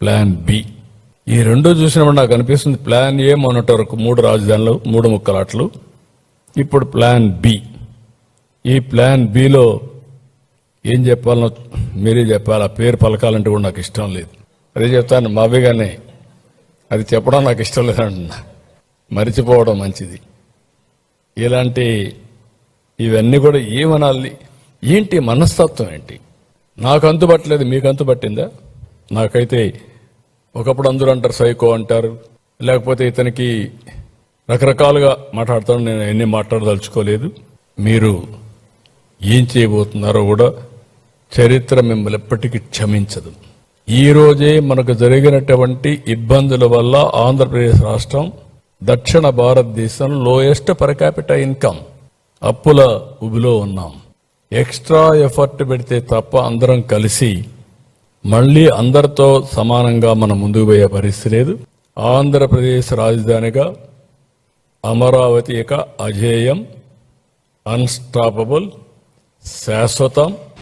Plan B. ఈ రెండో చూసినప్పుడు నాకు అనిపిస్తుంది ప్లాన్ ఏ మొన్నటి వరకు 3 రాజధానులు 3 ముక్కలాట్లు, ఇప్పుడు ప్లాన్ బి. ఈ ప్లాన్ బిలో ఏం చెప్పాలనో మీరే చెప్పాలి. ఆ పేరు పలకాలంటే కూడా నాకు ఇష్టం లేదు. అదే చెప్తాను మావేగానే, అది చెప్పడం నాకు ఇష్టం లేదంటున్నా. మరిచిపోవడం మంచిది. ఇలాంటి ఇవన్నీ కూడా ఏమనాలి, ఏంటి మనస్తత్వం ఏంటి? నాకు అంతుపట్టలేదు, మీకు అంతుపట్టిందా? నాకైతే ఒకప్పుడు అందరూ అంటారు సైకో అంటారు, లేకపోతే ఇతనికి రకరకాలుగా మాట్లాడతాను. నేను ఎన్ని మాట్లాడదలుచుకోలేదు. మీరు ఏం చేయబోతున్నారో కూడా చరిత్ర మిమ్మల్ని ఎప్పటికీ క్షమించదు. ఈ రోజే మనకు జరిగినటువంటి ఇబ్బందుల వల్ల ఆంధ్రప్రదేశ్ రాష్ట్రం దక్షిణ భారతదేశం లోయెస్ట్ పర్ క్యాపిటల్ ఇన్కమ్ అప్పుల ఉబిలో ఉన్నాం. ఎక్స్ట్రా ఎఫర్ట్ పెడితే తప్ప అందరం కలిసి మళ్లీ అందరితో సమానంగా మనం ముందుకు పోయే పరిస్థితి లేదు. ఆంధ్రప్రదేశ్ రాజధానిగా అమరావతి యొక్క అజేయం, అన్స్టాపబుల్, శాశ్వతం.